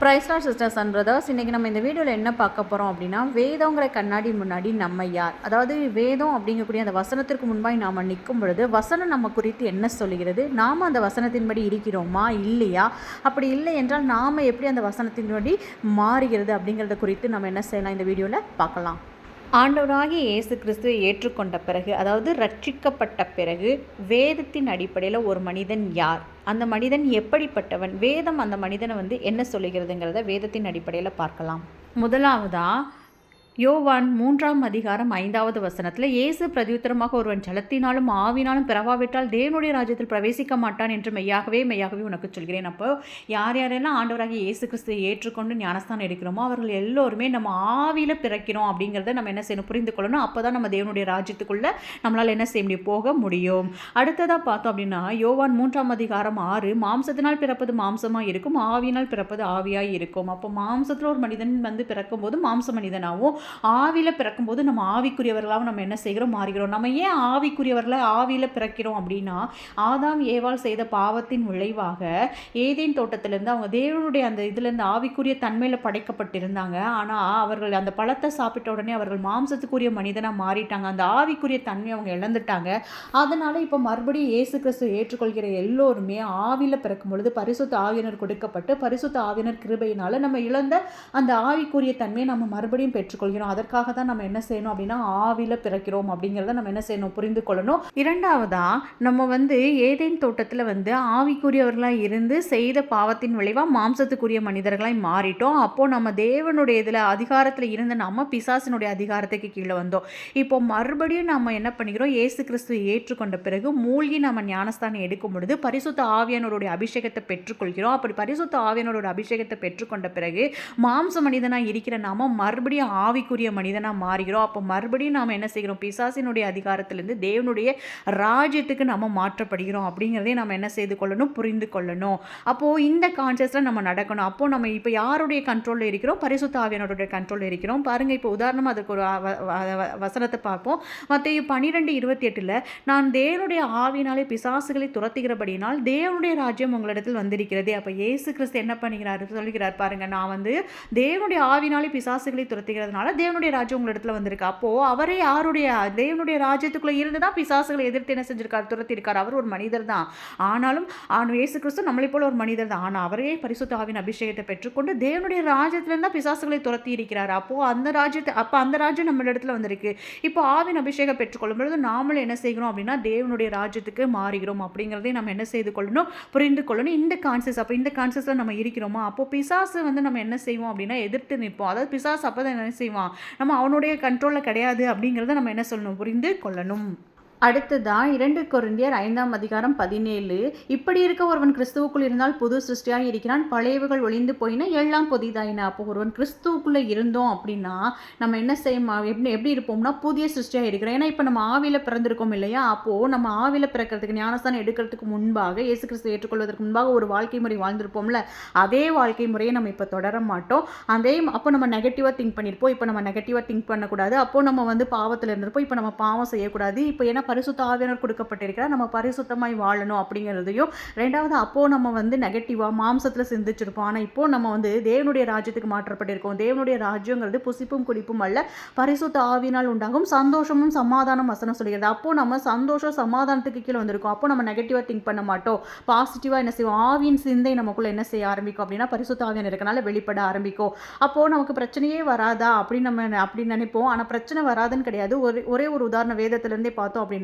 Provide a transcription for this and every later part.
Price lord sisters and brothers. இன்றைக்கி நம்ம இந்த வீடியோவில் என்ன பார்க்க போகிறோம் அப்படின்னா, வேதங்கிற கண்ணாடி முன்னாடி நம்ம யார்? அதாவது வேதம் அப்படிங்கக்கூடிய அந்த வசனத்திற்கு முன்பாய் நாம் நிற்கும் பொழுது வசனம் நம்ம குறித்து என்ன சொல்லுகிறது? நாம் அந்த வசனத்தின்படி இருக்கிறோமா இல்லையா? அப்படி இல்லை என்றால் நாம் எப்படி அந்த வசனத்தின்படி மாறுகிறது அப்படிங்கிறத குறித்து நம்ம என்ன செய்யலாம் இந்த வீடியோவில் பார்க்கலாம். ஆண்டவராகிய இயேசு கிறிஸ்துவை ஏற்றுக்கொண்ட பிறகு, அதாவது ரட்சிக்கப்பட்ட பிறகு, வேதத்தின் அடிப்படையில் ஒரு மனிதன் யார், அந்த மனிதன் எப்படிப்பட்டவன், வேதம் அந்த மனிதனை என்ன சொல்லுகிறதுங்கிறத வேதத்தின் அடிப்படையில் பார்க்கலாம். முதலாவதாக யோவான் 3:5 வசனத்தில், இயேசு பிரதியுத்தரமாக, ஒருவன் ஜலத்தினாலும் ஆவினாலும் பிறவாவிட்டால் தேவனுடைய ராஜ்யத்தில் பிரவேசிக்க மாட்டான் என்று மெய்யாகவே மெய்யாகவே உனக்கு சொல்கிறேன். அப்போ யாரெல்லாம் ஆண்டவராகிய இயேசு கிறிஸ்துவை ஏற்றுக்கொண்டு ஞானஸ்தானம் எடுக்கிறோமோ அவர்கள் எல்லோருமே நம்ம ஆவியில் பிறக்கிறோம் அப்படிங்கிறத நம்ம என்ன செய்யணும், புரிந்து கொள்ளணும். அப்போ தான் நம்ம தேவனுடைய ராஜ்யத்துக்குள்ளே நம்மளால் என்ன செய்ய முடியும், போக முடியும். அடுத்ததாக பார்த்தோம் அப்படின்னா யோவான் 3:6, மாம்சத்தினால் பிறப்பது மாம்சமாக இருக்கும், ஆவியினால் பிறப்பது ஆவியாக இருக்கும். அப்போ மாம்சத்தில் ஒரு மனிதன் பிறக்கும்போது மாம்ச மனிதனாகவும், ஆவியில் பிறக்கும்போது நம்ம ஆவிக்குரியவர்களாகவும் நம்ம என்ன செய்கிறோம், மாறுகிறோம். நம்ம ஏன் ஆவிக்குரியவர்களாக ஆவியில் பிறக்கிறோம் அப்படின்னா, ஆதாம் ஏவாள் செய்த பாவத்தின் விளைவாக ஏதேன் தோட்டத்திலேருந்து அவங்க தேவனுடைய அந்த இதுலேருந்து ஆவிக்குரிய தன்மையில் படைக்கப்பட்டிருந்தாங்க. ஆனால் அவர்கள் அந்த பழத்தை சாப்பிட்ட உடனே அவர்கள் மாம்சத்துக்குரிய மனிதனாக மாறிட்டாங்க. அந்த ஆவிக்குரிய தன்மையை அவங்க இழந்துட்டாங்க. அதனால் இப்போ மறுபடியும் இயேசு கிறிஸ்து ஏற்றுக்கொள்கிற எல்லோருமே ஆவியில் பிறக்கும் பொழுது பரிசுத்த ஆவியினர் கொடுக்கப்பட்டு, பரிசுத்த ஆவியினர் கிருபையினால் நம்ம இழந்த அந்த ஆவிக்குரிய தன்மையை நம்ம மறுபடியும் பெற்றுக்கொள்கிறோம். அதற்காக தான் நம்ம என்ன செய்யணும் அப்படின்னா, ஆவியில் பிறக்கிறோம் அப்படிங்கிறத நம்ம என்ன செய்யணும், புரிந்து கொள்ளணும். இரண்டாவதா, நம்ம ஏதேன் தோட்டத்தில் ஆவிக்குரியவர்களாக இருந்து செய்த பாவத்தின் விளைவாக மாம்சத்துக்குரிய மனிதர்களாய் மாறிட்டோம். அப்போ நம்ம தேவனுடைய இதில் அதிகாரத்தில் இருந்து நம்ம பிசாசினுடைய அதிகாரத்துக்கு கீழே வந்தோம். இப்போ மறுபடியும் நம்ம என்ன பண்ணிக்கிறோம், இயேசு கிறிஸ்துவை ஏற்றுக்கொண்ட பிறகு மூழ்கி நம்ம ஞானஸ்தானம் எடுக்கும் பொழுது பரிசுத்த ஆவியானவருடைய அபிஷேகத்தை பெற்றுக்கொள்கிறோம். அப்படி பரிசுத்த ஆவியானவருடைய அபிஷேகத்தை பெற்றுக்கொண்ட பிறகு மாம்ச மனிதனாக இருக்கிற நாம மறுபடியும் ஆவிக்குரிய மனிதனாக மாறுகிறோம். அப்போ மறுபடியும் நாம் என்ன செய்கிறோம், பிசாசினுடைய அதிகாரத்திலிருந்து தேவனுடைய ராஜ்யத்துக்கு நம்ம மாற்றப்படுகிறோம் அப்படிங்கிறதே நம்ம என்ன செய்து கொள்ளணும், புரிந்து கொள்ளணும். அப்போது இந்த கான்சியஸில் நம்ம நடக்கணும். அப்போது நம்ம இப்போ யாருடைய கண்ட்ரோலில் இருக்கிறோம், பரிசுத்த ஆவியானவருடைய கண்ட்ரோலில் இருக்கிறோம். பாருங்கள், இப்போ உதாரணமாக அதுக்கு ஒரு வசனத்தை பார்ப்போம். மத்தேயு 12:28, நான் தேவனுடைய ஆவியினாலே பிசாசுகளை துரத்துகிறபடியினால் தேவனுடைய ராஜ்யம் உங்களிடத்தில் வந்திருக்கிறது. அப்போ இயேசு கிறிஸ்து என்ன பண்ணுகிறார், சொல்கிறார் பாருங்க, நான் தேவனுடைய ஆவியினாலே பிசாசுகளை துரத்துகிறதுனால தேவனுடைய ராஜ்யம் உங்களிடத்துல வந்திருக்கு. அப்போ அவரே யாருடைய, தேவனுடைய ராஜ்யத்துக்குள்ள இருந்து தான் பிசாசுகளை எதிர்த்து என்ன செஞ்சிருக்கார், துரத்தி இருக்கார். அவர் ஒரு மனிதர் தான். ஆனாலும் இயேசு கிறிஸ்து நம்மளை போல ஒரு மனிதர் தான். ஆனால் அவரே பரிசுத்த ஆவியின் அபிஷேகத்தை பெற்றுக்கொண்டு தேவனுடைய ராஜ்யத்திலிருந்து தான் பிசாசுகளை துரத்தி இருக்கிறார். அப்போ அந்த ராஜ்யம் நம்ம இடத்துல வந்திருக்கு. இப்போ ஆவின் அபிஷேகம் பெற்றுக்கொள்ளும் பொழுது நாமளும் என்ன செய்கிறோம் அப்படின்னா, தேவனுடைய ராஜ்யத்துக்கு மாறுகிறோம் அப்படிங்கிறதே நம்ம என்ன செய்து கொள்ளணும், புரிந்து கொள்ளணும். இந்த கான்சியஸ், அப்போ இந்த கான்சியஸில் நம்ம இருக்கிறோமா, அப்போ பிசாசு நம்ம என்ன செய்வோம் அப்படின்னா எதிர்த்து நிற்போம். அதாவது பிசாசு அப்போ தான் என்ன செய்வோம், நம்ம அவனுடைய கண்ட்ரோலில் கிடையாது அப்படிங்கிறத நம்ம என்ன சொல்லணும், புரிந்து கொள்ளணும். அடுத்ததான் 2 கொரிந்தியர் 5:17, இப்படி இருக்க ஒருவன் கிறிஸ்துவுக்குள் இருந்தால் புது சிருஷ்டியாக இருக்கிறான், பழையவுகள் ஒளிந்து போயின, எல்லாம் புதிதாயின. அப்போ ஒருவன் கிறிஸ்துவுக்குள்ளே இருந்தோம் அப்படின்னா நம்ம என்ன செய்யணும், எப்படி இருப்போம்னா புதிய சிருஷ்டியாக இருக்கிறோம். ஏன்னா இப்போ நம்ம ஆவியில் பிறந்திருக்கோம் இல்லையா, அப்போது நம்ம ஆவியில் பிறக்கிறதுக்கு ஞானஸ்தானம் எடுக்கிறதுக்கு முன்பாக, இயேசு கிறிஸ்து ஏற்றுக்கொள்வதற்கு முன்பாக ஒரு வாழ்க்கை முறை வாழ்ந்திருப்போம்ல, அதே வாழ்க்கை முறையை நம்ம இப்போ தொடர மாட்டோம். அப்போ நம்ம நெகட்டிவாக திங்க் பண்ணியிருப்போம். இப்போ நம்ம நெகட்டிவாக திங்க் பண்ணக்கூடாது. அப்போது நம்ம பாவத்தில் இருந்திருப்போம். இப்போ நம்ம பாவம் செய்யக்கூடாது. இப்போ ஏன்னா பரிசுத்த ஆவியானவர் கொடுக்கப்பட்டிருக்கிறார், நம்ம பரிசுத்தமாய் வாழணும் அப்படிங்கிறதையும். ரெண்டாவது, அப்போ நம்ம நெகட்டிவாக மாம்சத்தில் சிந்திச்சிருப்போம். ஆனால் இப்போ நம்ம தேவனுடைய ராஜ்யத்துக்கு மாற்றப்பட்டிருக்கோம். தேவனுடைய ராஜ்யங்கிறது புசிப்பும் குடிப்பும் அல்ல, பரிசுத்த ஆவியினால் உண்டாகும் சந்தோஷமும் சமாதானம் வசனம் சொல்கிறது. அப்போ நம்ம சந்தோஷம் சமாதானத்துக்கு கீழே வந்திருக்கோம். அப்போ நம்ம நெகட்டிவாக திங்க் பண்ண மாட்டோம், பாசிட்டிவாக என்ன செய்வோம், ஆவியின் சிந்தை நமக்குள்ள என்ன செய்ய ஆரம்பிக்கும் அப்படின்னா பரிசுத்த ஆவியானவர் இருக்கனால வெளிப்பட ஆரம்பிக்கும். அப்போது நமக்கு பிரச்சனையே வராதா அப்படின்னு நம்ம அப்படி நினைப்போம். ஆனால் பிரச்சனை வராதுன்னு கிடையாது. ஒரே ஒரு உதாரண வேதத்திலேருந்தே பார்த்தோம் அப்படின்னா,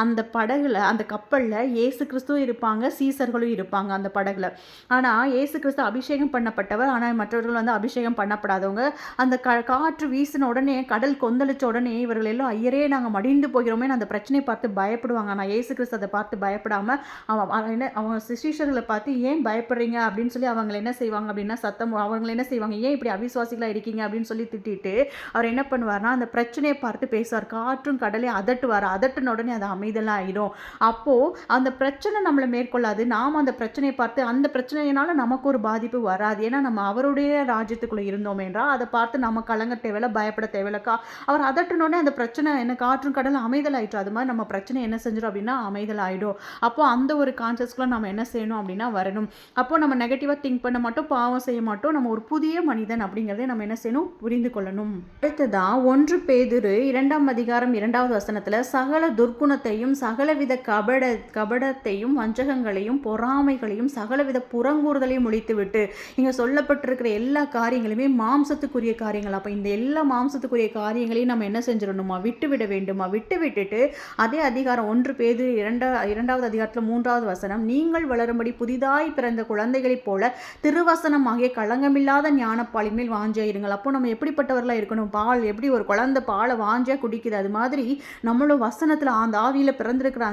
அந்த படகுல, அந்த கப்பலில் இயேசு கிறிஸ்துவும் இருப்பாங்க, சீசர்களும் இருப்பாங்க அந்த படகுல. ஆனால் இயேசு கிறிஸ்து அபிஷேகம் பண்ணப்பட்டவர், ஆனால் மற்றவர்கள் அபிஷேகம் பண்ணப்படாதவங்க. அந்த காற்று வீசின உடனே, கடல் கொந்தளிச்ச உடனே இவர்கள் எல்லாம் ஐயரே நாங்கள் மடிந்து போகிறோமே அந்த பிரச்சனையை பார்த்து பயப்படுவாங்க. ஆனால் இயேசு கிறிஸ்து அதை பார்த்து பயப்படாமல் அவங்க சிஷியர்களை பார்த்து ஏன் பயப்படுறீங்க அப்படின்னு சொல்லி அவங்களை என்ன செய்வாங்க அப்படின்னா அவங்களை என்ன செய்வாங்க, ஏன் இப்படி அவிசுவாசிகளாக இருக்கீங்க அப்படின்னு சொல்லி திட்டிட்டு அவர் என்ன பண்ணுவார்னா அந்த பிரச்சனையை பார்த்து பேசுவார். காற்றும் கடலை அதட்டுவார். அதட்டுன உடனே அது அமைதலாயிடும். அப்போது அந்த பிரச்சனை நம்மளை மேற்கொள்ளாது. நாம் அந்த பிரச்சனையை பார்த்து அந்த பிரச்சனையினால நமக்கு ஒரு பாதிப்பு வராது. ஏன்னா நம்ம அவருடைய ராஜ்யத்துக்குள்ளே இருந்தோம் என்றால் அதை பார்த்து நம்ம கலங்க தேவையில்ல, பயப்பட தேவையில்ல. அவர் அதட்டினோடனே அந்த பிரச்சனை என்ன காற்றும் கடல் அமைதலாயிடும். அது மாதிரி நம்ம பிரச்சனை என்ன செஞ்சிடும் அப்படின்னா அமைதலாயிடும். அப்போ அந்த ஒரு கான்சியஸ்க்குள்ள நம்ம என்ன செய்யணும் அப்படின்னா வரணும். அப்போ நம்ம நெகட்டிவாக திங்க் பண்ண மாட்டோம், பாவம் செய்ய மாட்டோம். நம்ம ஒரு புதிய மனிதன் அப்படிங்கிறத நம்ம என்ன செய்யணும், புரிந்து கொள்ளணும். அடுத்ததான் 1 பேதுரு 2ஆம் அதிகாரம் 2வது வசனத்தில் சகல துர்க்குணத்தையும் சகலவித கபடத்தையும் வஞ்சகங்களையும் பொறாமைகளையும் சகலவித புறங்கூறுதலையும் ஒழித்துவிட்டு இங்கே சொல்லப்பட்டிருக்கிற எல்லா காரியங்களுமே மாம்சத்துக்குரிய காரியங்கள். அப்போ இந்த எல்லா மாம்சத்துக்குரிய காரியங்களையும் நம்ம என்ன செஞ்சிடணுமா, விட்டுவிட வேண்டுமா. விட்டுவிட்டுட்டு அதே அதிகாரம் 1 பேதுரு 2வது அதிகாரத்தில் 3வது வசனம், நீங்கள் வளரும்படி புதிதாய் பிறந்த குழந்தைகளைப் போல திருவசனமாகிய களங்கமில்லாத ஞானப்பாலின் மேல் வாஞ்சியாயிருங்கள். அப்போ நம்ம எப்படிப்பட்டவர்களாக இருக்கணும், பால் எப்படி ஒரு குழந்தை பாலை வாஞ்சியாக குடிக்குது அது மாதிரி நம்மளும் வசனத்தில் அந்த ஆவியில் பிறந்திருக்கிற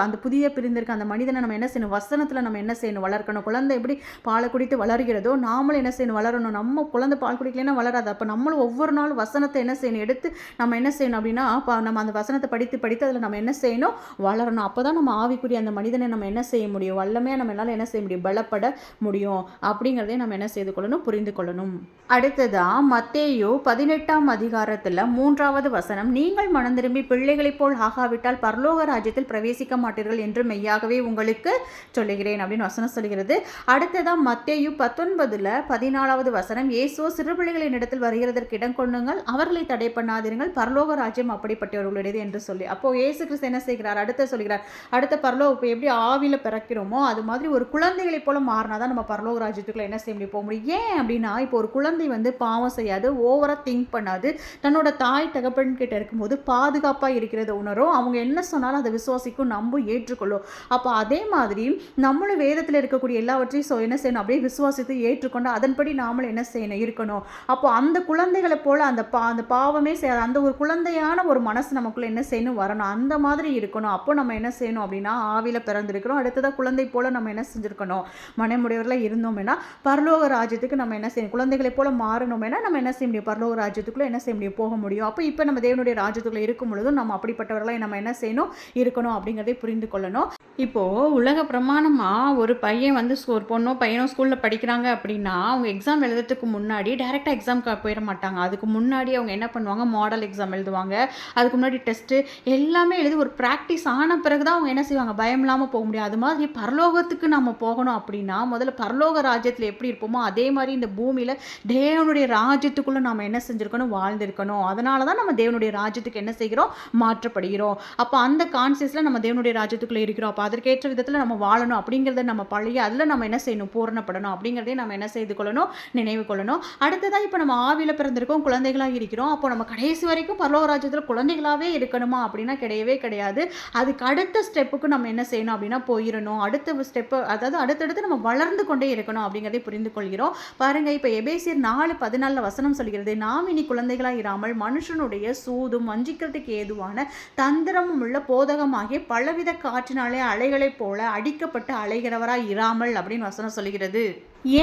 அந்த புதிய பிரிந்திருக்க அந்த மனிதனை நம்ம என்ன செய்யணும், வசனத்தில் நம்ம என்ன செய்யணும், வளர்க்கணும். குழந்தை எப்படி பாலை குடித்து வளர்கிறதோ நாமளும் என்ன செய்யணும், வளரணும். நம்ம குழந்தை பால் குடிக்கலைன்னா வளராது. அப்போ நம்மளும் ஒவ்வொரு நாளும் வசனத்தை என்ன செய்யணும், எடுத்து நம்ம என்ன செய்யணும் அப்படின்னா நம்ம அந்த வசனத்தை படித்து அதில் நம்ம என்ன செய்யணும், வளரணும். அப்போ தான் நம்ம ஆவிக்குரிய அந்த மனிதனை நம்ம என்ன செய்ய முடியும், வல்லமையாக நம்ம என்னால் என்ன செய்ய முடியும், பலப்பட முடியும். அப்படிங்கிறதே நம்ம என்ன செய்து கொள்ளணும், புரிந்து கொள்ளணும். அடுத்ததான் மத்தேயு 18ஆம் அதிகாரத்தில் 3வது வசனம், நீங்கள் மனம் திரும்பி பிள்ளைகளைப் போல் ஆகாவிட்டால் பரலோக ராஜ்யத்தில் பிரவேசிக்க மாட்டீர்கள் என்று மெய்யாகவே உங்களுக்கு சொல்லுகிறேன் அப்படின்னு வசனம் சொல்கிறது. அடுத்ததான் மத்தேயு 19:14வது வசனம், இயேசு சிறுபிள்ளைகளின் இடத்தில் வருகிறதற்கு இடம் கொள்ளுங்கள், அவர்களை தடை பண்ணாதீர்கள், பரலோக ராஜ்யம் அப்படிப்பட்டவர்களுடையது என்று சொல்லி. அப்போ இயேசு கிறிஸ்து என்ன செய்கிறார், அடுத்த சொல்கிறார், அடுத்த பரலோக இப்போ எப்படி ஆவியில் பிறக்கிறோமோ அது மாதிரி ஒரு குழந்தைகளைப் போல மாறினா தான் நம்ம பரலோக ராஜ்யத்துக்குள்ள என்ன செய்ய முடியும், போக முடியும். ஏன் அப்படின்னா இப்போ ஒரு குழந்தை பாவம் செய்யாது, ஓவராக திங்க் பண்ணாது, தன்னோட தாய் தகப்பன் கிட்ட இருக்கும்போது பாதுகாப்பாக இருக்கிறத உணரும். அவங்க என்ன சொன்னாலும் அதை விசுவாசிக்கும், நம்பும், ஏற்றுக்கொள்ளும். அப்போ அதே மாதிரி நம்மளும் வேதத்தில் இருக்கக்கூடிய எல்லாவற்றையும் என்ன செய்யணும், அப்படியே விசுவாசித்து ஏற்றுக்கொண்டு அதன்படி நாமளும் என்ன செய்யணும், இருக்கணும். அப்போ அந்த குழந்தைகளை போல அந்த பாவமே செய்யாது, அந்த ஒரு குழந்தையான ஒரு மனசு நமக்குள்ள என்ன செய்யணும், வரணும். அந்த மாதிரி இருக்கணும். அப்போ நம்ம என்ன செய்யணும் அப்படின்னா ஆவியில் பிறந்திருக்கிறோம். அடுத்ததாக குழந்தை போல நம்ம என்ன செஞ்சுருக்கணும், மனமுடையவர்களாக இருந்தோம்னா பரலோக ராஜ்யத்துக்கு நம்ம என்ன செய்யணும், குழந்தைகளை போல மாறணும்னா நம்ம என்ன செய்ய முடியும், பரலோக ராஜ்யத்துக்குள்ள என்ன செய்ய முடியும், போக முடியும். அப்போ இப்போ நம்ம தேவனுடைய ராஜ்யத்துக்குள்ள இருக்கும் பொழுதும் நம்ம அப்படிப்பட்டவர்களாக நம்ம என்ன செய்யணும், இருக்கணும் அப்படிங்கிறதை புரிந்து கொள்ளணும். இப்போது உலக பிரமாணமாக ஒரு பையன் ஒரு பொண்ணோ பையனோ ஸ்கூலில் படிக்கிறாங்க அப்படின்னா அவங்க எக்ஸாம் எழுதுறதுக்கு முன்னாடி டைரெக்டாக எக்ஸாம்க்கு போயிட மாட்டாங்க. அதுக்கு முன்னாடி அவங்க என்ன பண்ணுவாங்க, மாடல் எக்ஸாம் எழுதுவாங்க, அதுக்கு முன்னாடி டெஸ்ட்டு எல்லாமே எழுதி ஒரு ப்ராக்டிஸ் ஆன பிறகு தான் அவங்க என்ன செய்வாங்க, பயம் இல்லாமல் போக முடியும். அது மாதிரி பரலோகத்துக்கு நம்ம போகணும் அப்படின்னா முதல்ல பரலோக ராஜ்யத்தில் எப்படி இருப்போமோ அதே மாதிரி இந்த பூமியில் தேவனுடைய ராஜ்யத்துக்குள்ளே நம்ம என்ன செஞ்சுருக்கணும், வாழ்ந்திருக்கணும். அதனால தான் நம்ம தேவனுடைய ராஜ்யத்துக்கு என்ன செய்கிறோம், மாற்றப்படுகிறோம். அப்போ அந்த கான்சியஸில் நம்ம தேவனுடைய ராஜ்யத்துக்குள்ளே இருக்கிறோம். அப்போ அதற்கேற்ற விதத்தில் நம்ம வாழணும் அப்படிங்கிறத நம்ம பழைய அதில் நம்ம என்ன செய்யணும், பூரணப்படணும் அப்படிங்கிறதே நம்ம என்ன செய்து கொள்ளணும், நினைவு கொள்ளணும். அடுத்ததாக இப்போ நம்ம ஆவியில் பிறந்திருக்கோம், குழந்தைகளாக இருக்கிறோம். அப்போ நம்ம கடைசி வரைக்கும் பரலோக ராஜ்யத்தில் குழந்தைகளாகவே இருக்கணுமா அப்படின்னா கிடையவே கிடையாது. அதுக்கு அடுத்த ஸ்டெப்புக்கு நம்ம என்ன செய்யணும் அப்படின்னா போயிடணும். அடுத்த ஸ்டெப்பு அதாவது அடுத்தடுத்து நம்ம வளர்ந்து கொண்டே இருக்கணும் அப்படிங்கிறதை புரிந்து கொள்கிறோம். பாருங்க, இப்போ எபேசியர் 4:14 வசனம் சொல்கிறது, நாம் இனி குழந்தைகளாக இராமல் மனுஷனுடைய சூதும் வஞ்சிக்கிறதுக்கு ஏதுவான தந்திரமும் உள்ள போதகமாகிய பலவித காற்றினாலே அலைகளைப் போல அடிக்கப்பட்டு அலைகிறவராய் இராமல் அப்படின்னு வசனம் சொல்கிறது.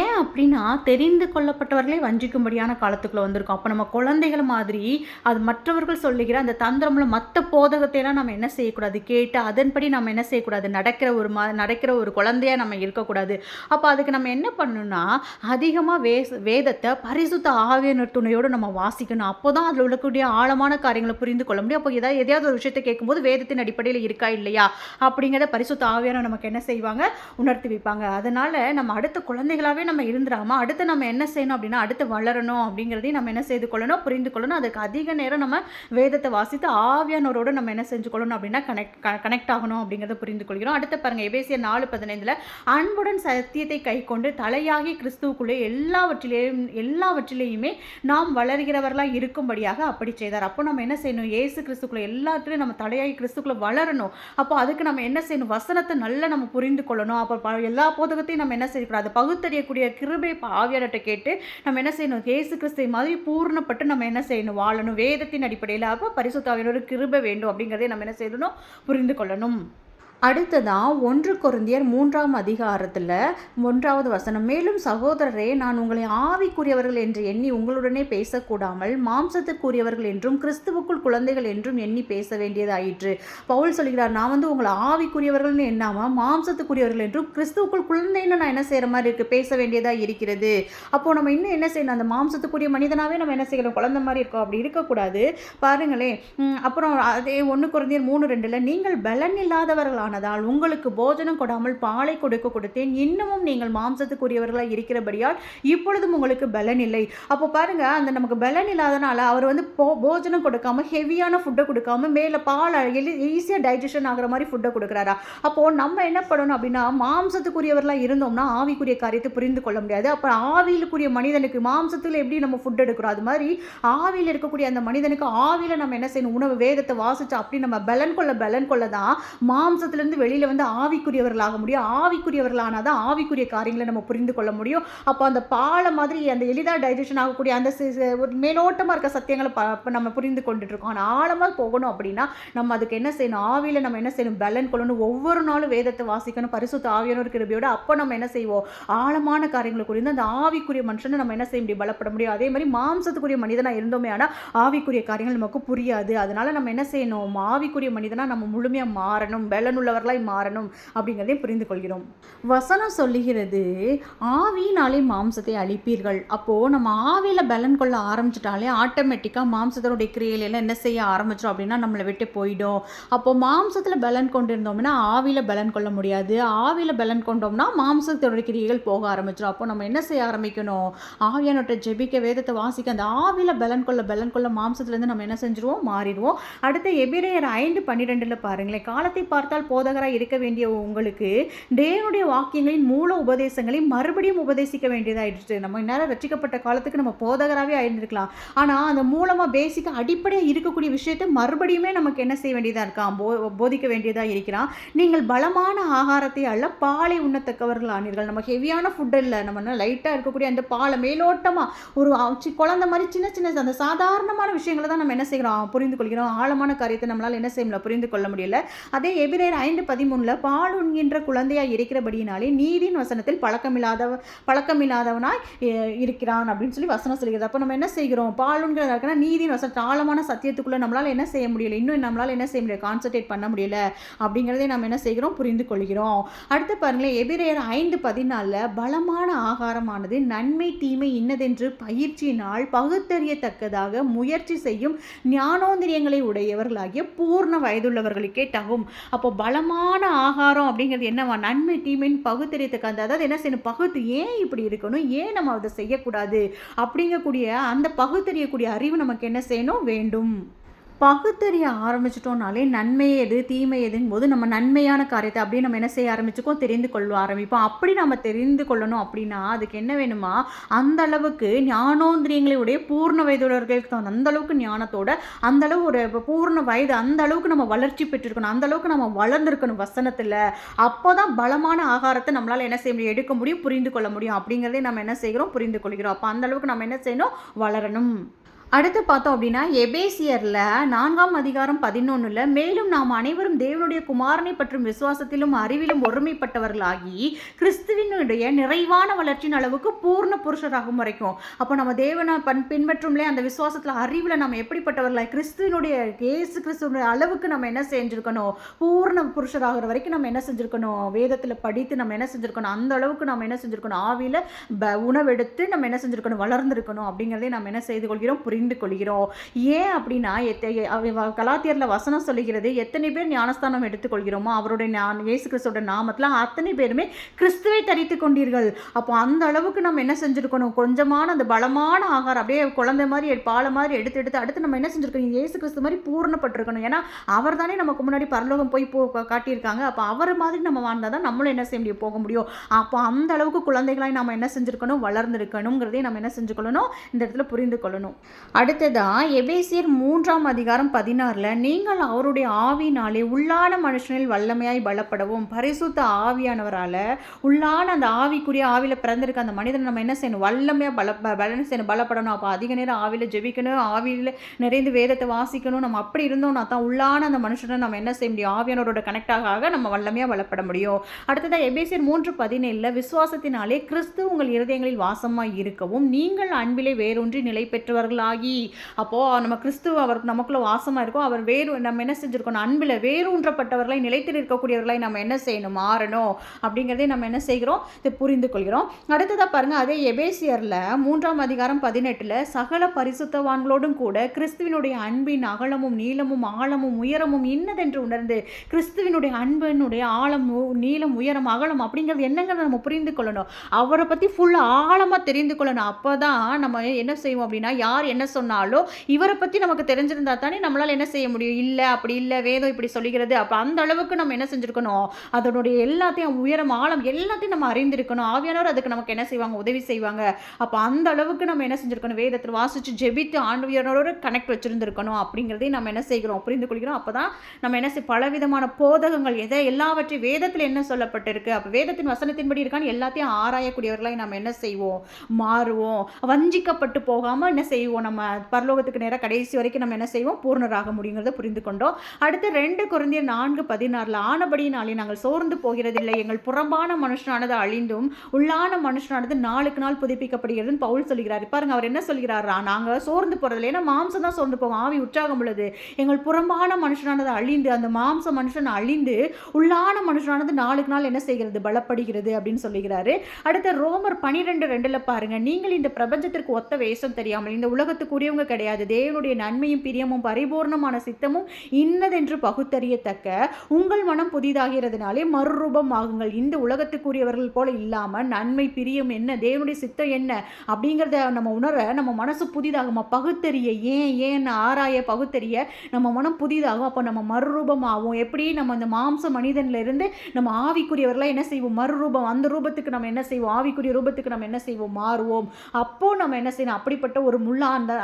ஏன் அப்படின்னா தெரிந்து கொள்ளப்பட்டவர்களே வஞ்சிக்கும்படியான காலத்துக்குள்ளே வந்திருக்கோம். அப்போ நம்ம குழந்தைகள் மாதிரி அது மற்றவர்கள் சொல்லுகிற அந்த தந்திரம்ல மற்ற போதகத்தையெல்லாம் நம்ம என்ன செய்யக்கூடாது, கேட்டு அதன்படி நம்ம என்ன செய்யக்கூடாது, நடக்கிற ஒரு குழந்தையாக நம்ம இருக்கக்கூடாது. அப்போ அதுக்கு நம்ம என்ன பண்ணணும்னா அதிகமாக வேதத்தை பரிசுத்த ஆவியானவர் துணையோடு நம்ம வாசிக்கணும். அப்போ தான் அதில் உள்ளக்கூடிய ஆழமான காரியங்களை புரிந்து கொள்ள முடியும். அப்போ எதையாவது ஒரு விஷயத்தை கேட்கும்போது வேதத்தின் அடிப்படையில் இருக்கா இல்லையா அப்படிங்கிறத பரிசுத்த ஆவியானவர் நமக்கு என்ன செய்வாங்க, உணர்த்தி வைப்பாங்க. அதனால் நம்ம அடுத்த குழந்தைகளாக நம்ம இருந்துடாம அடுத்து நம்ம என்ன செய்யணும் அப்படின்னா அடுத்து வளரணும் அப்படிங்கிறதையும் நம்ம என்ன செய்து கொள்ளணும், புரிந்து கொள்ளணும். அதுக்கு அதிக நேரம் நம்ம வேதத்தை வாசித்து ஆவியானவரோடு நம்ம என்ன செஞ்சு கொள்ளணும் அப்படின்னா கனெக்ட் ஆகணும் அப்படிங்கிறத புரிந்து கொள்கிறோம். அடுத்து பாருங்க, எபேசியர் 4:15 அன்புடன் சத்தியத்தை கை கொண்டு தலையாகி கிறிஸ்துவுக்குள்ளே எல்லாவற்றிலேயுமே நாம் வளர்கிறவர்களாக இருக்கும்படியாக அப்படி செய்தார். அப்போ நம்ம என்ன செய்யணும், இயேசு கிறிஸ்துக்குள்ள எல்லாத்துலேயும் நம்ம தலையாகி கிறிஸ்துக்குள்ள வளரணும். அப்போ அதுக்கு நம்ம என்ன செய்யணும், வசனத்தை நல்லா நம்ம புரிந்து கொள்ளணும். அப்போ எல்லா போதகத்தையும் நம்ம என்ன செய்யக்கூடாது, பகுத்தறியக்கூடிய கிருபை ஆவியானவர்கிட்ட கேட்டு நம்ம என்ன செய்யணும், இயேசு கிறிஸ்து மாதிரி பூர்ணப்பட்டு நம்ம என்ன செய்யணும், வாழணும் வேதத்தின் அடிப்படையில். அப்போ பரிசுத்த ஆவியானவர் கிருபை வேண்டும் அப்படிங்கிறதே நம்ம என்ன செய்யணும், புரிந்து கொள்ளணும். அடுத்ததா 1 கொரிந்தியர் 3ஆம் அதிகாரத்தில் 1வது வசனம், மேலும் சகோதரரே, நான் உங்களை ஆவிக்குரியவர்கள் என்று எண்ணி உங்களுடனே பேசக்கூடாமல் மாம்சத்துக்குரியவர்கள் என்றும் கிறிஸ்துவுக்குள் குழந்தைகள் என்றும் எண்ணி பேச வேண்டியதாயிற்று. பவுல் சொல்கிறார், நான் உங்களை ஆவிக்குரியவர்கள்னு எண்ணாமல் மாம்சத்துக்குரியவர்கள் என்றும் கிறிஸ்துவுக்குள் குழந்தைன்னு நான் என்ன செய்கிற மாதிரி இருக்குது, பேச வேண்டியதாக இருக்கிறது. அப்போது நம்ம இன்னும் என்ன செய்யணும், அந்த மாம்சத்துக்குரிய மனிதனாகவே நம்ம என்ன செய்யணும், குழந்தை மாதிரி இருக்கோம், அப்படி இருக்கக்கூடாது. பாருங்களேன். அப்புறம் அதே 1 கொரிந்தியர் 3:2, நீங்கள் பலன் இல்லாதவர்களான உங்களுக்கு போஜனம் கொடாமல் பாலை கொடுத்தேன், இன்னமும் நீங்கள் மாம்சத்துக்குரியவர்களாக இருக்கிறபடியால் இப்பொழுதும் உங்களுக்கு பலன் இல்லை. அப்போ பாருங்க, அந்த நமக்கு பலன் இல்லாதனால அவர் போஜனம் கொடுக்காம ஹெவியான ஃபுட்டை கொடுக்காம மேலே பால் ஈஸியாக டைஜஷன் ஆகிற மாதிரி ஃபுட்டை கொடுக்குறாரா. அப்போ நம்ம என்ன பண்ணணும் அப்படின்னா, மாம்சத்துக்குரியவர்களாக இருந்தோம்னா ஆவிக்குரிய காரியத்தை புரிந்து கொள்ள முடியாது. அப்போ ஆவியிலுக்குரிய மனிதனுக்கு மாம்சத்தில் எப்படி நம்ம ஃபுட் எடுக்கிறோம், அது மாதிரி ஆவியில் இருக்கக்கூடிய அந்த மனிதனுக்கு ஆவியில் நம்ம என்ன செய்யணும், உணவு வேதத்தை வாசிச்சு அப்படி நம்ம பலன் கொள்ள தான் மாம்சத்தில் வெளியில ஆவிக்குரியவர்களாக முடியும். ஆவிக்குரியவர்களானால் தான் ஆவிக்குரிய காரியங்களை நம்ம புரிந்து கொள்ள முடியும். அப்போ அந்த பாலை மாதிரி அந்த எளிதாக டைஜஷன் ஆகக்கூடிய அந்த மேலோட்டமாக இருக்க சத்தியங்களை நம்ம புரிந்து கொண்டுட்டு இருக்கோம். ஆனால் ஆழமாக போகணும் அப்படின்னா நம்ம அதுக்கு என்ன செய்யணும், ஆவியில் நம்ம என்ன செய்யணும், பலன் கொள்ளணும். ஒவ்வொரு நாளும் வேதத்தை வாசிக்கணும், பரிசுத்த ஆவியானவர் கிருபையோட. அப்போ நம்ம என்ன செய்வோம், ஆழமான காரியங்களை குறித்து அந்த ஆவிக்குரிய மனுஷனை நம்ம என்ன செய்ய முடியும், பலப்பட முடியும். அதே மாதிரி மாம்சத்துக்குரிய மனிதனாக இருந்தோமே ஆனால் ஆவிக்குரிய காரியங்கள் நமக்கு புரியாது. அதனால நம்ம என்ன செய்யணும், ஆவிக்குரிய மனிதனாக நம்ம முழுமையாக மாறணும், பலன் உள்ளவர்களாய் மாறணும் அப்படிங்கிறதையும் புரிந்து கொள்கிறோம். வசனம் சொல்லுகிறது, ஆவியினாலே மாம்சத்தை அழிப்பீர்கள். அப்போ நம்ம ஆவியில பலன் கொள்ள ஆரம்பிச்சிட்டாலே ஆட்டோமேட்டிக்காக மாம்சத்தினுடைய கிரியையில என்ன செய்ய ஆரம்பிச்சோம் அப்படின்னா நம்மளை விட்டு போயிடும். அப்போ மாம்சத்தில் பலன் கொண்டு இருந்தோம்னா ஆவியில பலன் கொள்ள முடியாது. ஆவியில பலன் கொண்டோம்னா மாம்சத்தினுடைய கிரியைகள் போக ஆரம்பிச்சிடும். அப்போ நம்ம என்ன செய்ய ஆரம்பிக்கணும், ஆவியானவர்கிட்ட ஜெபிக்க, வேதத்தை வாசிக்க, அந்த ஆவியில பலன் கொள்ள மாம்சத்திலேருந்து நம்ம என்ன செஞ்சிருவோம், மாறிடுவோம். அடுத்து எபிரேயர் 5:12 பாருங்களேன், காலத்தை பார்த்தால் போதகராக இருக்க வேண்டிய உங்களுக்கு தேவனுடைய வாக்கியங்களின் மூல உபதேசங்களை மறுபடியும் உபதேசிக்க வேண்டியதாயிடுச்சு. நம்ம நேரம் ரட்சிக்கப்பட்ட காலத்துக்கு நம்ம போதகராகவே ஆயிருந்திருக்கலாம். ஆனால் அந்த மூலமாக பேசிக்காக அடிப்படையாக இருக்கக்கூடிய விஷயத்தை மறுபடியுமே நமக்கு என்ன செய்ய வேண்டியதாக இருக்கான், போதிக்க வேண்டியதாக இருக்கிறான். நீங்கள் பலமான ஆகாரத்தை அல்ல பாலை உண்ணத்தக்கவர்கள் ஆனீர்கள். நம்ம ஹெவியான ஃபுட் இல்லை, நம்ம லைட்டாக இருக்கக்கூடிய அந்த பாலை மேலோட்டமாக ஒரு குழந்தை மாதிரி சின்ன அந்த சாதாரணமான விஷயங்களை தான் நம்ம என்ன செய்கிறோம், புரிந்து கொள்கிறோம். ஆழமான காரியத்தை நம்மளால் என்ன செய்ய முடியல, புரிந்து கொள்ள முடியல. அதே எபிரேயர் 5:13 பால் உண்கின்ற குழந்தையாய் இருக்கிறபடியினாலே நீதியின் வசனத்தில் பழக்கமில்லாதவனாய் இருக்கிறான் அப்படின்னு சொல்லி வசனம் சொல்கிறது. அப்போ நம்ம என்ன செய்கிறோம், பால் உண்கிறதா நீதியின் வசனத்தை ஆழமான சத்தியத்துக்குள்ள நம்மளால் என்ன செய்ய முடியல, இன்னும் நம்மளால் என்ன செய்ய முடியல, கான்சன்ட்ரேட் பண்ண முடியல அப்படிங்கிறதே நம்ம என்ன செய்கிறோம், புரிந்து கொள்கிறோம். அடுத்து பாருங்களேன், எபிரேயர் 5:14 பலமான ஆகாரமானது நன்மை தீமை இன்னதென்று பயிற்சியினால் பகுத்தறியத்தக்கதாக முயற்சி செய்யும் ஞானோந்திரியங்களை உடையவர்களாகிய பூர்ண வயதுள்ளவர்களுக்கே தகும். அப்போ பலமான ஆகாரம் அப்படிங்கிறது என்னவா, நன்மை தீமைன்னு பகுத்தறியத்துக்கு அதாவது என்ன செய்யணும், பகுத்து ஏன் இப்படி இருக்கணும், ஏன் நம்ம அதை செய்யக்கூடாது அப்படிங்கக்கூடிய அந்த பகுத்தறியக்கூடிய அறிவு நமக்கு என்ன செய்யணும், வேண்டும். பகுத்தறிய ஆரம்பிச்சிட்டோம்னாலே நன்மை எது தீமை எதுங்கும் போது நம்ம நன்மையான காரியத்தை அப்படியே நம்ம என்ன செய்ய ஆரம்பிச்சுக்கோ, தெரிந்து கொள்ள ஆரம்பிப்போம். அப்படி நம்ம தெரிந்து கொள்ளணும் அப்படின்னா அதுக்கு என்ன வேணுமா, அந்த அளவுக்கு ஞானோந்திரியங்களுடைய பூர்ண வயதுள்ளவர்களுக்கு அந்த அளவுக்கு ஞானத்தோட அந்த அளவு ஒரு பூர்ண வயது அந்த அளவுக்கு நம்ம வளர்ச்சி பெற்றிருக்கணும், அந்த அளவுக்கு நம்ம வளர்ந்துருக்கணும் வசனத்தில். அப்போ தான் பலமான ஆகாரத்தை நம்மளால் என்ன செய்ய முடியும், எடுக்க முடியும், புரிந்து கொள்ள முடியும். அப்படிங்கிறதே நம்ம என்ன செய்கிறோம், புரிந்து கொள்கிறோம். அப்போ அந்த அளவுக்கு நம்ம என்ன செய்யணும், வளரணும். அடுத்து பார்த்தோம் அப்படின்னா எபேசியரில் 4ஆம் அதிகாரம் 11 மேலும் நாம் அனைவரும் தேவனுடைய குமாரனை பற்றும் விசுவாசத்திலும் அறிவிலும் ஒருமைப்பட்டவர்களாகி கிறிஸ்துவினுடைய நிறைவான வளர்ச்சியின் அளவுக்கு பூர்ண புருஷராகும் வரைக்கும். அப்போ நம்ம தேவனை பின்பற்றும்லே அந்த விசுவாசத்தில் அறிவில் நம்ம எப்படிப்பட்டவர்களாக கிறிஸ்துவினுடைய இயேசு கிறிஸ்துவனுடைய அளவுக்கு நம்ம என்ன செஞ்சுருக்கணும், பூர்ண புருஷராகிற வரைக்கும் நம்ம என்ன செஞ்சுருக்கணும், வேதத்தில் படித்து நம்ம என்ன செஞ்சுருக்கணும், அந்த அளவுக்கு நம்ம என்ன செஞ்சுருக்கணும், ஆவியில் உணவெடுத்து நம்ம என்ன செஞ்சுருக்கணும், வளர்ந்துருக்கணும். அப்படிங்கிறதே நம்ம என்ன செய்து கொள்கிறோம், புரிந்து கொள்கிறோம். ஏன் அப்படின்னா கலாத்தியர்ல வசனம் சொல்லுகிறது, எத்தனை பேர் ஞானஸ்தானம் எடுத்துக்கொள்கிறோமோ அவருடைய இயேசு கிறிஸ்துவோட நாமத்துல அத்தனை பேருமே கிறிஸ்துவை தரித்துக் கொண்டீர்கள். அப்போ அந்த அளவுக்கு நம்ம என்ன செஞ்சிருக்கணும், கொஞ்சமான அந்த பலமான ஆகாரம் அப்படியே குழந்தை மாதிரி பாலை மாதிரி எடுத்து அடுத்து நம்ம என்ன செஞ்சிருக்கணும், இயேசு கிறிஸ்து மாதிரி பூர்ணப்பட்டிருக்கணும். ஏன்னா அவர் தானே நமக்கு முன்னாடி பரலோகம் போய் காட்டியிருக்காங்க. அப்போ அவர் மாதிரி நம்ம வாழ்ந்தால் தான் நம்மளும் என்ன செய்ய முடியும், போக முடியும். அப்போ அந்த அளவுக்கு குழந்தைகளாய் நம்ம என்ன செஞ்சிருக்கணும், வளர்ந்துருக்கணுங்கிறதே நம்ம என்ன செஞ்சுக்கொள்ளணும், இந்த இடத்துல புரிந்து கொள்ளணும். அடுத்ததா எபேசியர் 3:16 நீங்கள் அவருடைய ஆவியினாலே உள்ளான மனுஷனில் வல்லமையாய் பலப்படவும் பரிசுத்த ஆவியானவரால் உள்ளான அந்த ஆவிக்குரிய ஆவியில் பிறந்திருக்க அந்த மனிதனை நம்ம என்ன செய்யணும், வல்லமையாக பலப்படணும். அப்போ அதிக நேரம் ஆவியில் ஜெபிக்கணும், ஆவியில் நிறைந்து வேதத்தை வாசிக்கணும். நம்ம அப்படி இருந்தோம்னா தான் உள்ளான அந்த மனுஷனை நம்ம என்ன செய்ய முடியும், ஆவியானவரோட கனெக்ட் ஆக நம்ம வல்லமையாக பலப்பட முடியும். அடுத்ததாக எபேசியர் 3:17 விசுவாசத்தினாலே கிறிஸ்து உங்கள் இருதயங்களில் வாசமாய் இருக்கவும் நீங்கள் அன்பிலே வேரூன்றி நிலை பெற்றவர்களாகி. அப்போது நம்ம கிறிஸ்துவ அவர் நமக்குள்ள வாசமாக இருக்கும். அவர் நம்ம என்ன செஞ்சுருக்கணும், அன்பில் வேரூன்றப்பட்டவர்களை நிலைத்து இருக்கக்கூடியவர்களை நம்ம என்ன செய்யணும், மாறணும் அப்படிங்கிறதே நம்ம என்ன செய்கிறோம், இதை புரிந்து கொள்கிறோம். அடுத்ததாக பாருங்கள், அதே எபேசியரில் 3:18 சகல பரிசுத்தவான்களோடும் கூட கிறிஸ்துவினுடைய அன்பின் அகலமும் நீளமும் ஆழமும் உயரமும் இன்னதென்று உணர்ந்து கிறிஸ்துவினுடைய அன்பினுடைய ஆழம் நீளம் உயரம் அகலம் அப்படிங்கிறது என்னங்கிறத நம்ம புரிந்து கொள்ளணும். அவரை பற்றி ஃபுல்லாக ஆழமாக தெரிந்து கொள்ளணும். அப்போ தான் நம்ம என்ன செய்வோம் அப்படின்னா, யார் என்ன சொன்னாலும் இவரை பற்றி நமக்கு தெரிஞ்சிருந்தா தானே நம்மளால் என்ன செய்ய முடியும். இல்லை அப்படி இல்லை, வேதம் இப்படி சொல்லுகிறது, அப்போ அந்த அளவுக்கு நம்ம என்ன செஞ்சுருக்கணும், அதனுடைய எல்லாத்தையும் உயரம் ஆழம் எல்லாத்தையும் நம்ம அறிந்திருக்கணும். ஆவியானவர் அதுக்கு நமக்கு என்ன செய்வாங்க, உதவி செய்வாங்க. அப்போ அந்த அளவுக்கு நம்ம என்ன செஞ்சுருக்கணும், வேதத்தில் வாசித்து ஜெபித்து ஆண்டவரோட கனெக்ட் வச்சுருந்துருக்கணும் அப்படிங்கிறதையும் நம்ம என்ன செய்கிறோம், புரிந்து கொள்கிறோம். அப்போ தான் நம்ம என்ன பலவிதமான போதகங்கள் எல்லாவற்றையும் வேதத்தில் என்ன சொல்லப்பட்டிருக்கு, அப்போ வேதத்தின் வசனத்தின்படி இருக்கான்னு எல்லாத்தையும் ஆராயக்கூடியவர்களாய் நம்ம என்ன செய்வோம், மாறுவோம். வஞ்சிக்கப்பட்டு போகாமல் என்ன செய்வோம், நம்ம பரலோகத்துக்கு நேராக கடைசி வரைக்கும் நம்ம என்ன செய்வோம், பூர்ணராக முடியுங்கிறத புரிந்து கொண்டோம். அடுத்து 2 கொரிந்தியர் 4:16 ஆனபடியினாலே நாங்கள் சோர்ந்து போகிறதில்லை, எங்கள் புறம்பான மனுஷனானது அழிந்தும் உள்ளான மனுஷனானது நாளுக்கு நாள் புதுப்பிக்கப்படுகிறதுன்னு பவுல் சொல்கிறார். பாருங்க, அவர் என்ன சொல்கிறாரா, நாங்கள் சோர்ந்து போகிறதில்லை, ஏன்னா மாம்சம் தான் சோர்ந்து போவோம், ஆவி உற்சாகம் உள்ளது. எங்கள் புறம்பான மனுஷனானது அழிந்து, அந்த மாம்ச மனுஷன் அழிந்து உள்ளான மனுஷனானது நாளுக்கு நாள் என்ன செய்கிறது, பலப்படுகிறது அப்படின்னு சொல்லுகிறாரு. அடுத்து ரோமர் 12:2 பாருங்க, நீங்கள் இந்த பிரபஞ்சத்திற்கு ஒத்த வேஷம் தெரியாமல் இந்த உலகத்துக்குரியவங்க கிடையாது, தேவனுடைய நன்மையும் பிரியமும் பரிபூர்ணமான சித்தமும் இன்னதென்று பகுத்தறியத்தக்க உங்கள் மனம் புதிதாகிறதுனாலே மறுரூபம் ஆகுங்கள். இந்த உலகத்துக்குரியவர்கள் போல இல்லாமல் நன்மை பிரியம் என்ன, தேவனுடைய சித்தம் என்ன அப்படிங்கிறத நம்ம உணர நம்ம மனசு புதிதாகும். பகுத்தறிய ஏன் ஆராய பகுத்தறிய நம்ம மனம் புதிதாகும். அப்போ நம்ம மறுரூபம் ஆகும். எப்படி நம்ம இந்த மாம்ச மனிதன்ல இருந்து நம்ம ஆவிக்குரியவர்களை என்ன செய்வோம், மறுரூபம், அந்த ரூபத்துக்கு நம்ம என்ன செய்வோம், ஆவிக்குரிய ரூபத்துக்கு நம்ம என்ன செய்வோம், மாறுவோம். அப்போ நம்ம என்ன செய்யணும், அப்படிப்பட்ட ஒரு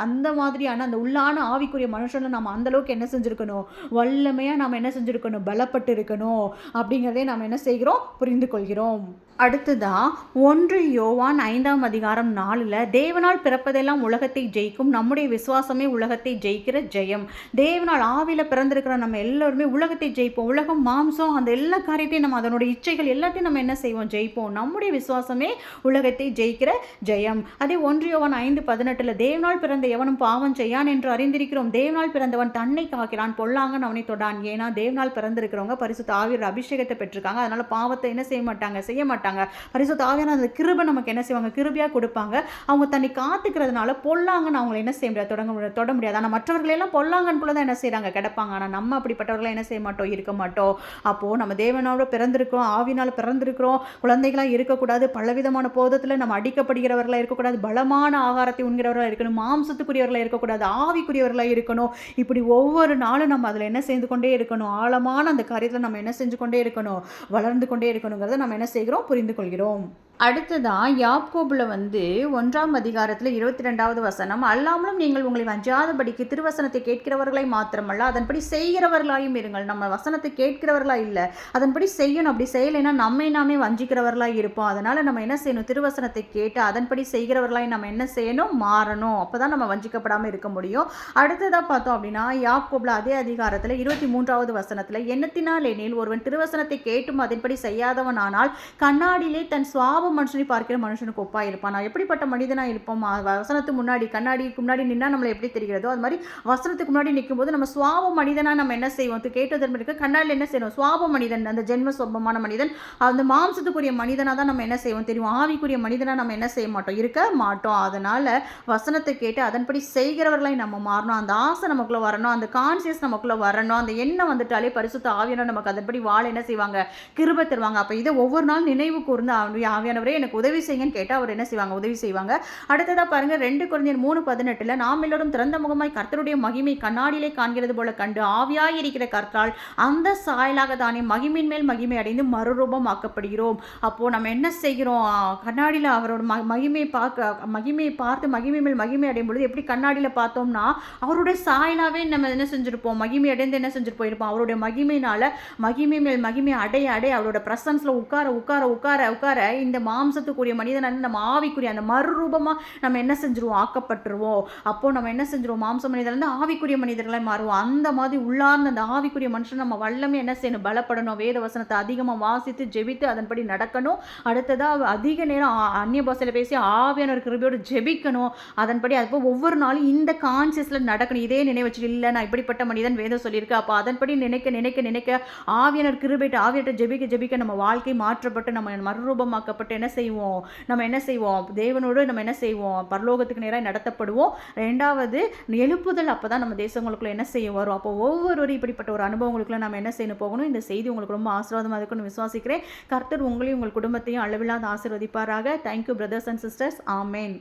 அந்த மாதிரியான அந்த உள்ளான ஆவிக்குரிய மனுஷனை நம்ம அந்த அளவுக்கு என்ன செஞ்சிருக்கணும், வல்லமையா நம்ம என்ன செஞ்சிருக்கணும், பலப்பட்டு இருக்கணும் அப்படிங்கிறதே நம்ம என்ன செய்கிறோம், புரிந்து கொள்கிறோம். அடுத்ததான் 1 யோவான் 5:4 தேவனால் பிறப்பதெல்லாம் உலகத்தை ஜெயிக்கும், நம்முடைய விசுவாசமே உலகத்தை ஜெயிக்கிற ஜெயம். தேவனால் ஆவியில் பிறந்திருக்கிற நம்ம எல்லாருமே உலகத்தை ஜெயிப்போம். உலகம் மாம்சம் அந்த எல்லா காரியத்தையும் நம்ம அதனுடைய இச்சைகள் எல்லாத்தையும் நம்ம என்ன செய்வோம், ஜெயிப்போம். நம்முடைய விசுவாசமே உலகத்தை ஜெயிக்கிற ஜெயம். அதே 1 யோவான் 5:18 தேவனால் பிறந்த எவனும் பாவம் செய்யான் என்று அறிந்திருக்கிறோம், தேவனால் பிறந்தவன் தன்னை காக்கிறான், பொல்லாங்கன் அவனை தொடான். ஏன்னா தேவனால் பிறந்திருக்கிறவங்க பரிசுத்த ஆவியோட அபிஷேகத்தை பெற்றிருக்காங்க, அதனால பாவத்தை என்ன செய்ய மாட்டாங்க. பரிசுத்த ஆவியான அந்த கிருபை நமக்கு என்ன செய்வாங்க, கிருபையாக கொடுப்பாங்க. அவங்க தன்னை காத்துக்கிறதுனால பொல்லாங்கன்னு அவங்களை என்ன செய்ய முடியாது, தொட முடியாது. ஆனால் மற்றவர்களெல்லாம் பொல்லாங்கன்குள்ள தான் என்ன செய்கிறாங்க, கிடப்பாங்க. ஆனால் நம்ம அப்படிப்பட்டவர்களை என்ன செய்ய மாட்டோம், இருக்க மாட்டோம். அப்போது நம்ம தேவனோட பிறந்திருக்கிறோம், ஆவினால் பிறந்திருக்கிறோம், குழந்தைகளாக இருக்கக்கூடாது, பலவிதமான போதத்தில் நம்ம அடிக்கப்படுகிறவர்களாக இருக்கக்கூடாது, பலமான ஆகாரத்தை உண்கிறவர்களாக இருக்கணும், மாம்சத்துக்குரியவர்களாக இருக்கக்கூடாது, ஆவிக்குரியவர்களாக இருக்கணும். இப்படி ஒவ்வொரு நாளும் நம்ம அதில் என்ன செய்து கொண்டே இருக்கணும், ஆழமான அந்த காரியத்தில் நம்ம என்ன செஞ்சு கொண்டே இருக்கணும், வளர்ந்து கொண்டே இருக்கணுங்கிறத நம்ம என்ன செய்கிறோம், புரிந்து கொள்கிறோம். அடுத்ததான் யாக்கோபுல 1:22 அல்லாமலும் நீங்கள் உங்களை வஞ்சாதபடிக்கு திருவசனத்தை கேட்கிறவர்களை மாத்திரமல்ல அதன்படி செய்கிறவர்களாயும் இருங்கள். நம்ம வசனத்தை கேட்கிறவர்களா இல்லை, அதன்படி செய்யணும். அப்படி செய்யலைன்னா நம்மை நாமே வஞ்சிக்கிறவர்களாக இருப்போம். அதனால் நம்ம என்ன செய்யணும், திருவசனத்தை கேட்டு அதன்படி செய்கிறவர்களாய் நம்ம என்ன செய்யணும், மாறணும். அப்போ தான் நம்ம வஞ்சிக்கப்படாமல் இருக்க முடியும். அடுத்ததாக பார்த்தோம் அப்படின்னா யாக்கோபுல அதே அதிகாரத்தில் 23 எண்ணத்தினால் எனில் ஒருவன் திருவசனத்தை கேட்டும் அதன்படி செய்யாதவன் ஆனால் கண்ணாடியிலே தன் சுவாப மனுஷனை பார்க்கிற மனுஷனுக்கு ஒப்பா இருப்பான். நான் எப்படிப்பட்ட மனிதனா இருப்போம், வசனத்துக்கு முன்னாடி கண்ணாடிக்கு முன்னாடி நின்னா நம்மளை எப்படி தெரிகிறதோ அது மாதிரி வசனத்துக்கு முன்னாடி நிற்கும் போது நம்ம சுவாப மனிதனா நம்ம என்ன செய்வோம், கேட்டதற்கு கண்ணாடியில் என்ன செய்வோம், சுவாப மனிதன், அந்த ஜென்ம சொப்பமான மனிதன், அந்த மாம்சத்துக்குரிய மனிதனா தான் நம்ம என்ன செய்வோம் தெரியும், ஆவிக்குரிய மனிதனா நம்ம என்ன செய்ய மாட்டோம், இருக்க மாட்டோம். அதனால வசனத்தை கேட்டு அதன்படி செய்கிறவர்களை நம்ம மாறணும். அந்த ஆசை நமக்குள்ள வரணும், அந்த கான்சியஸ் நமக்குள்ள வரணும். அந்த எண்ணம் வந்துட்டாலே பரிசுத்த ஆவியான நமக்கு அதன்படி வாழ என்ன செய்வாங்க, கிருபை தருவாங்க. அப்போ இதை ஒவ்வொரு நாள் நினைவு கூர்ந்து ஆவியான ஆவியானவரே எனக்கு உதவி செய்யுங்கன்னு கேட்டால் அவர் என்ன செய்வாங்க? உதவி செய்வாங்க. அடுத்ததாக பாருங்கள் 2 கொரிந்தியர் 3:18 நாம் எல்லோரும் திறந்த முகமாய் கர்த்தருடைய மகிமை கண்ணாடியிலே காண்கிறது போல கண்டு ஆவியாய் இருக்கிற கர்த்தரால் அந்த சாயலாக தானே மகிமையின் மேல் மகிமை அடைந்து மறுரூபம் ஆக்கப்படுகிறோம். அப்போது நம்ம என்ன செய்கிறோம்? கண்ணாடியில் அவரோட மகிமையை பார்த்து மகிமை மேல் மகிமை அடையும் பொழுது எப்படி கண்ணாடியில் பார்த்தோம்னா அவருடைய சாயலாகவே நம்ம என்ன செஞ்சுருப்போம்? மகிமை அடைந்து என்ன செஞ்சுட்டு போயிருப்போம்? அவருடைய மகிமையினால் மகிமை மேல் மகிமை அடைய அவரோட பிரசன்ஸில் உட்கார உட்கார உட்கார உட்கார இந்த மாம்சத்துக்குரிய மனிதனான நம்ம ஆவிக்குரிய அந்த மறுரூபமாக நம்ம என்ன செஞ்சுருவோம்? ஆக்கப்பட்டுருவோம். அப்போது நம்ம என்ன செஞ்சுருவோம்? மாம்ச மனிதர்லேருந்து ஆவிக்குரிய மனிதர்களை மாறுவோம். அந்த மாதிரி உள்ளார்ந்த அந்த ஆவிக்குரிய மனுஷன் நம்ம வல்லமே என்ன செய்யணும்? பலப்படணும். வேத வசனத்தை அதிகமாக வாசித்து ஜெபித்து அதன்படி நடக்கணும். அடுத்ததாக அதிக நேரம் அந்நிய பாஷையில் பேசி ஆவியானவர் கிருபையோடு ஜெபிக்கணும். அதன்படி அதுபோல் ஒவ்வொரு நாளும் இந்த கான்சியஸில் நடக்கணும். இதே நினைவு வச்சுட்டு இல்லை நான் இப்படிப்பட்ட மனிதன் வேதம் சொல்லியிருக்கு. அப்போ அதன்படி நினைக்க நினைக்க நினைக்க ஆவியானவர் கிருபையிட்டு ஆவியாட்ட ஜெபிக்க ஜெபிக்க நம்ம வாழ்க்கை மாற்றப்பட்டு நம்ம மறுரூபமாக்கப்பட்டு என்ன செய்வோம்? நம்ம என்ன செய்வோம்? தேவனோடு நம்ம என்ன செய்வோம்? பரலோகத்துக்கு நேராக நடத்தப்படுவோம். 2வது எழுப்புதல். அப்போ தான் நம்ம தேசங்களுக்குள்ள என்ன செய்ய வரும்? அப்போ ஒவ்வொருவரும் இப்படிப்பட்ட ஒரு அனுபவங்களுக்குள்ள நம்ம என்ன செய்யணும் போகணும். இந்த செய்தி உங்களுக்கு ரொம்ப ஆசீர்வாதமாக இருக்குன்னு விசுவாசிக்கிறேன். கர்த்தர் உங்களையும் உங்கள் குடும்பத்தையும் அளவில்லாத ஆசீர்வதிப்பாராக. Thank you brothers and sisters. Amen.